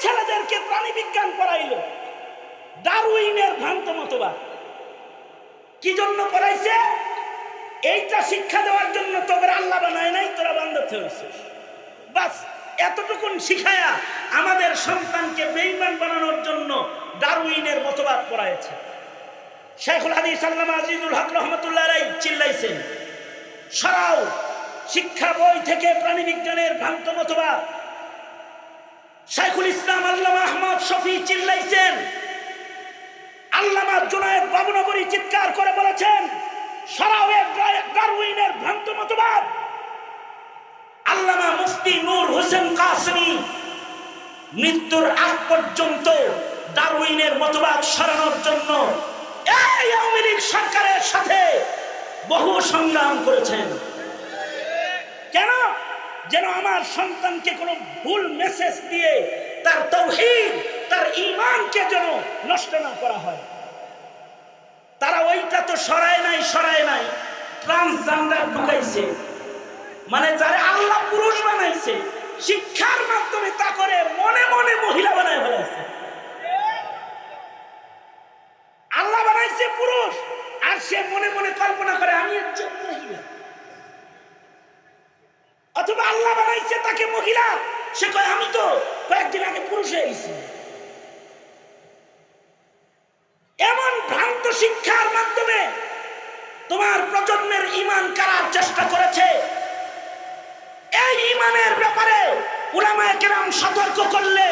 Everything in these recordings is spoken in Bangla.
ছেলেদেরকে প্রাণী বিজ্ঞান পড়াইল, ডারউইনের ভ্রান্ত মতবাদ। কি জন্য পড়াইছে? এইটা শিক্ষা দেওয়ার জন্য তোদের আল্লাহ বানায় নাই, তোরা বান্দর হয়েছিস। বাস এতটুকুন শিখায়া আমাদের সন্তানকে বেঈমান বানানোর জন্য ডারউইনের মতবাদ পড়াইছে। শাইখুল হাদিস আল্লামা আজিজুল হক রহমাতুল্লাহ আলাইহি চিল্লাইছেন, সরাও শিক্ষা বই থেকে প্রাণী বিজ্ঞানের ভ্রান্ত মতবাদ। শাইখুল ইসলাম আল্লামা আহমদ শফি চিল্লাইছেন, আল্লামা জুনায়েদ বাবুনগরী চিৎকার করে বলেছেন, সরাও ডারউইনের ভ্রান্ত মতবাদ। আল্লামা মুফতি নূর হোসেন কাসেমি মৃত্যুর আগ পর্যন্ত ডারউইনের মতবাদ সরানোর জন্য এই আওয়ামী লীগ সরকারের সাথে বহু সংগ্রাম করেছেন। কেন? যেন আমার সন্তানকে কোনো ভুল মেসেজ দিয়ে তার তাওহীদ, তার ঈমানকে যেন নষ্ট না করা হয়। তারা ওইটা তো সরায় নাই, ট্রান্সজেন্ডার ঢুকাইছে, মানে যারা আল্লাহ পুরুষ বানাইছে, শিক্ষার মাধ্যমে তা করে মনে মনে মহিলা বানায় ফেলাইছে। আল্লাহ বানাইছে পুরুষ, আর সে মনে মনে কল্পনা করে আমি একজন মহিলা। অথবা আল্লাহ বানাইছে তাকে মহিলা, সে কয় আমি তো কয়েকদিন আগে পুরুষ হয়ে গেছি। এমন ভ্রান্ত শিক্ষার মাধ্যমে তোমার প্রজন্মের ঈমান কারার চেষ্টা করেছে। এই ঈমানের ব্যাপারে উলামায়ে কেরাম সতর্ক করলে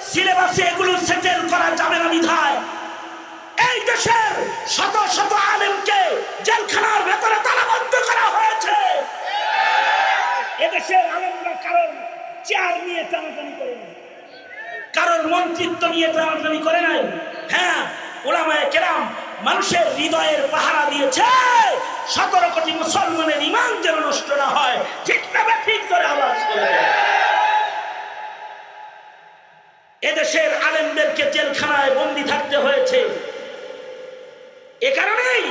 সিলেবাসে এগুলো সেটেল করা যাবে না বিধায় এই দেশের শত শত আলেমকে জেলখানার ভেতরে তালাবদ্ধ করা হয়েছে। এদেশের আলেমরা কারোর চেয়ার নিয়ে টানাটানি করে নাই, কারোর মন্ত্রিত্ব নিয়ে টানাটানি করে নাই। হ্যাঁ, উলামায়ে কেরাম মানুষের হৃদয়ের পাহারা দিয়েছে 17 কোটি মুসলমানের ঈমান যেন নষ্ট না হয়। ঠিক না ঠিক করে আওয়াজ করে। এদেশের আলেমদেরকে জেলখানায় বন্দী থাকতে হয়েছে এ কারণেই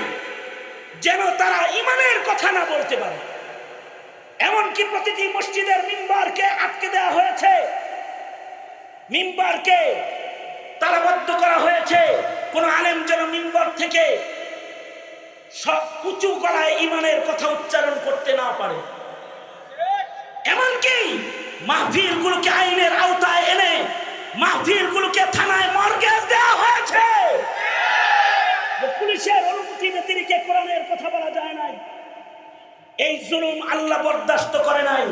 যেন তারা ঈমানের কথা না বলতে পারে। এমনকি প্রতিটি মসজিদের মিম্বারকে আটকে দেওয়া হয়েছে, মিম্বারকে তালাবদ্ধ করা হয়েছে। কোন আলেম যেন মিম্বার থেকে সব উঁচু গলায় ঈমানের কথা উচ্চারণ করতে না পারে। এমনকি মাহফিলগুলোকে আইনের আওতায় এনে মাহফিলগুলোকে থানায় মর্গেজ দেওয়া হয়েছে। পুলিশের অনুমতি ব্যতিরেকে কোরআনের কথা বলা যায় নাই। এই জুলুম আল্লাহ বরদাস্ত করে নাই।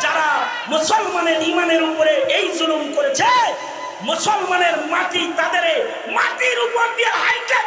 যারা মুসলমানের ঈমানের উপরে এই জুলুম করেছে, মুসলমানের মাটি তাদের মাটির উপর দিয়ে হাইটা